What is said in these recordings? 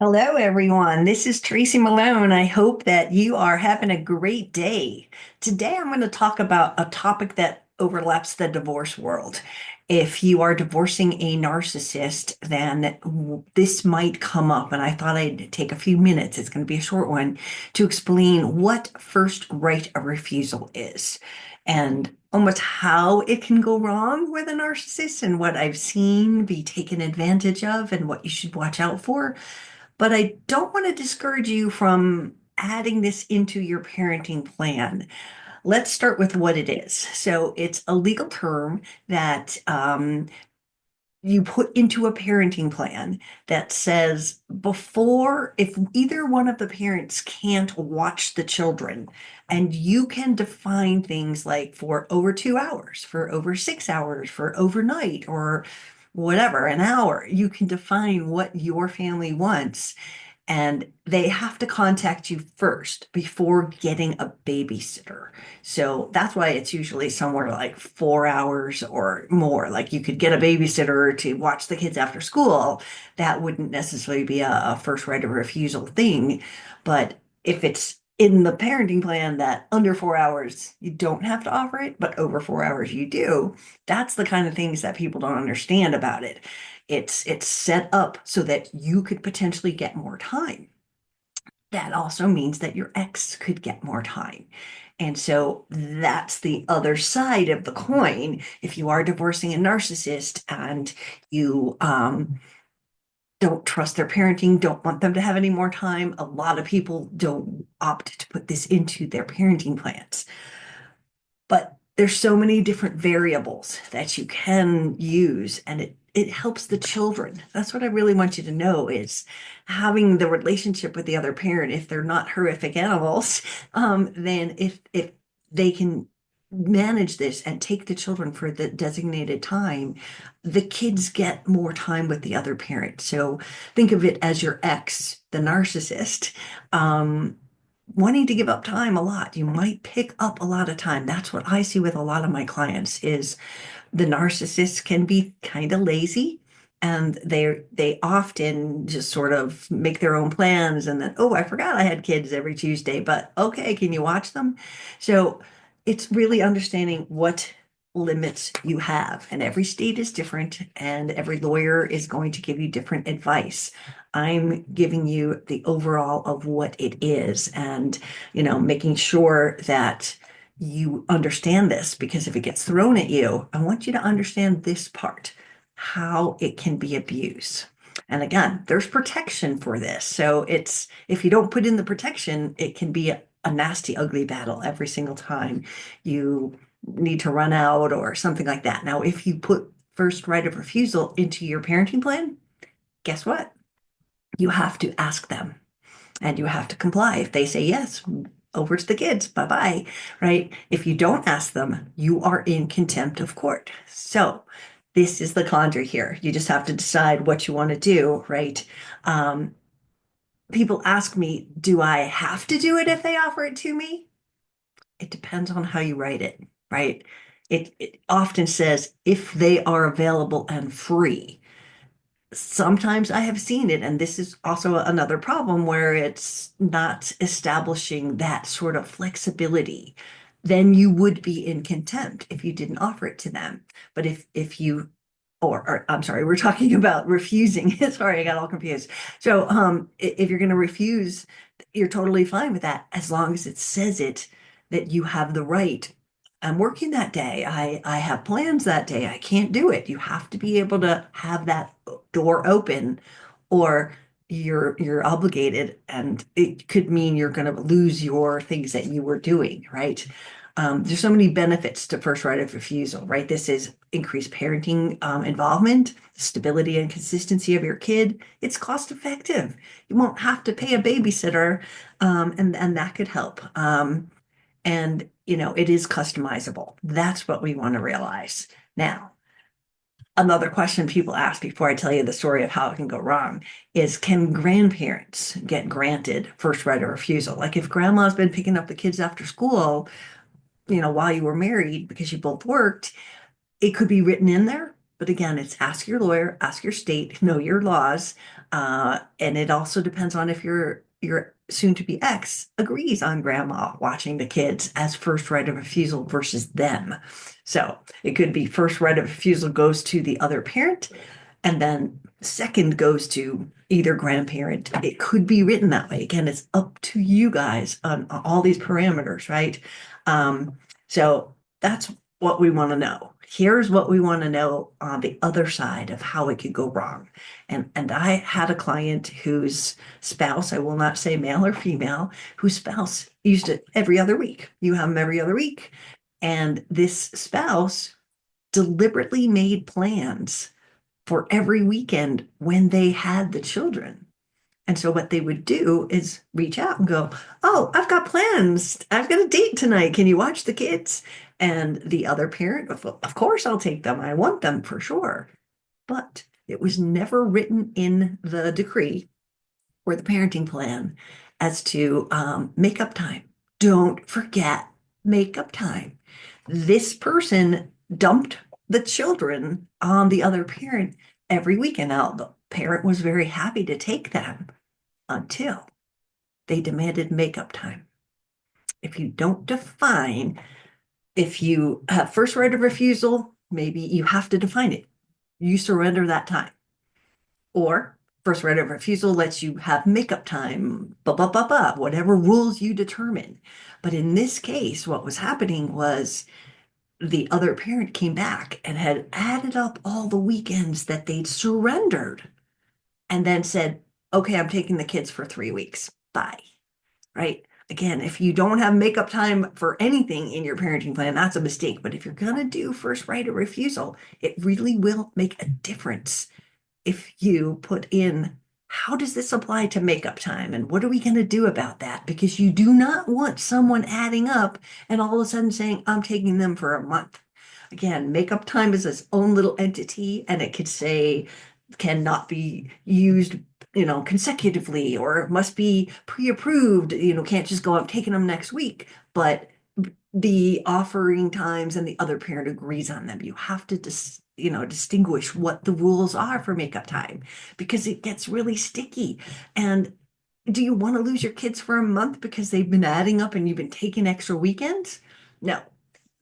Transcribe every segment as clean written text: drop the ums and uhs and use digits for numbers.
Hello, everyone. This is Tracy Malone. I hope that you are having a great day. Today, I'm going to talk about a topic that overlaps the divorce world. If you are divorcing a narcissist, then this might come up. And I thought I'd take a few minutes, it's going to be a short one, to explain what first right of refusal is and almost how it can go wrong with a narcissist and what I've seen be taken advantage of and what you should watch out for. But I don't want to discourage you from adding this into your parenting plan. Let's start with what it is. So it's a legal term that you put into a parenting plan that says before, if either one of the parents can't watch the children, and you can define things like for over 2 hours, for over 6 hours, for overnight, or whatever, an hour, you can define what your family wants and they have to contact you first before getting a babysitter. So that's why it's usually somewhere like 4 hours or more. Like you could get a babysitter to watch the kids after school. That wouldn't necessarily be a first right of refusal thing. But if it's in the parenting plan that under 4 hours you don't have to offer it, but over 4 hours you do, that's the kind of things that people don't understand about it. It's set up so that you could potentially get more time. That also means that your ex could get more time. And so that's the other side of the coin. If you are divorcing a narcissist and you don't trust their parenting, don't want them to have any more time, a lot of people don't opt to put this into their parenting plans. But there's so many different variables that you can use, and it helps the children. That's what I really want you to know is having the relationship with the other parent. If they're not horrific animals, then if they can manage this and take the children for the designated time, the kids get more time with the other parent. So think of it as your ex, the narcissist. Wanting to give up time a lot. You might pick up a lot of time. That's what I see with a lot of my clients is the narcissists can be kind of lazy and they often just sort of make their own plans and then, oh, I forgot I had kids every Tuesday, but okay, can you watch them? So it's really understanding what limits you have. And every state is different, and every lawyer is going to give you different advice. I'm giving you the overall of what it is and, making sure that you understand this because if it gets thrown at you, I want you to understand this part, how it can be abused. And again, there's protection for this. So it's if you don't put in the protection, it can be a nasty, ugly battle every single time you need to run out or something like that. Now, if you put first right of refusal into your parenting plan, guess what? You have to ask them and you have to comply. If they say yes, over to the kids, bye bye, right? If you don't ask them, you are in contempt of court. So, this is the conjure here. You just have to decide what you want to do, right? Um, People ask me, do I have to do it if they offer it to me? It depends on how you write it, right? It often says if they are available and free. Sometimes I have seen it, and this is also another problem where it's not establishing that sort of flexibility. Then you would be in contempt if you didn't offer it to them. But if you or I'm sorry, we're talking about refusing. Sorry, I got all confused. So if you're going to refuse, you're totally fine with that as long as it says it that you have the right. I'm working that day. I have plans that day. I can't do it. You have to be able to have that door open or you're obligated and it could mean you're going to lose your things that you were doing, right? There's so many benefits to first right of refusal, right? This is increased parenting involvement, stability and consistency of your kid. It's cost effective. You won't have to pay a babysitter, and that could help. And it is customizable. That's what we want to realize. Now, another question people ask before I tell you the story of how it can go wrong is can grandparents get granted first right of refusal? Like if grandma's been picking up the kids after school, while you were married because you both worked, it could be written in there, But again, it's ask your lawyer, ask your state, know your laws. And it also depends on if your soon-to-be ex agrees on grandma watching the kids as first right of refusal versus them. So it could be first right of refusal goes to the other parent, and then second goes to either grandparent. It could be written that way. Again, it's up to you guys on all these parameters, right? So that's what we want to know. Here's what we want to know on the other side of how it could go wrong. And I had a client whose spouse, I will not say male or female, whose spouse used it every other week. You have them every other week. And this spouse deliberately made plans for every weekend when they had the children. And so what they would do is reach out and go, "Oh, I've got plans. I've got a date tonight. Can you watch the kids?" And the other parent, "Of course I'll take them. I want them for sure." But it was never written in the decree or the parenting plan as to makeup time. Don't forget makeup time. This person dumped the children on the other parent every weekend. Now, the parent was very happy to take them until they demanded makeup time. If you don't define, if you have first right of refusal, maybe you have to define it. You surrender that time. Or first right of refusal lets you have makeup time, blah, blah, blah, blah, whatever rules you determine. But in this case, what was happening was the other parent came back and had added up all the weekends that they'd surrendered and then said, "Okay, I'm taking the kids for 3 weeks. Bye." Right? Again, if you don't have makeup time for anything in your parenting plan, that's a mistake. But if you're going to do first right of refusal, it really will make a difference if you put in, how does this apply to makeup time? And what are we going to do about that? Because you do not want someone adding up and all of a sudden saying, "I'm taking them for a month." Again, makeup time is its own little entity, and it could say cannot be used, consecutively, or it must be pre-approved, can't just go, "I'm taking them next week." But the offering times and the other parent agrees on them. You have to distinguish what the rules are for makeup time because it gets really sticky. And do you want to lose your kids for a month because they've been adding up and you've been taking extra weekends? No,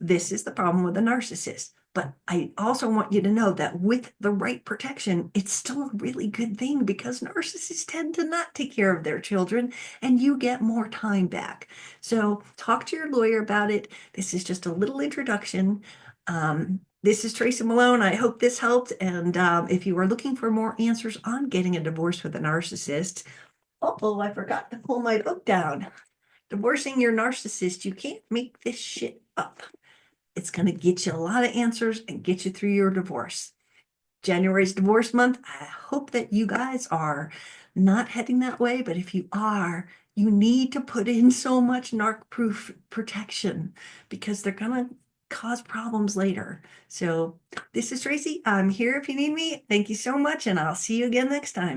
this is the problem with a narcissist. But I also want you to know that with the right protection, it's still a really good thing because narcissists tend to not take care of their children and you get more time back. So talk to your lawyer about it. This is just a little introduction. This is Tracy Malone. I hope this helped. And if you are looking for more answers on getting a divorce with a narcissist, oh, I forgot to pull my book down. Divorcing Your Narcissist. You can't make this shit up. It's going to get you a lot of answers and get you through your divorce. January's divorce month. I hope that you guys are not heading that way, but if you are, you need to put in so much narc-proof protection because they're going to cause problems later. So this is Tracy. I'm here if you need me. Thank you so much, and I'll see you again next time.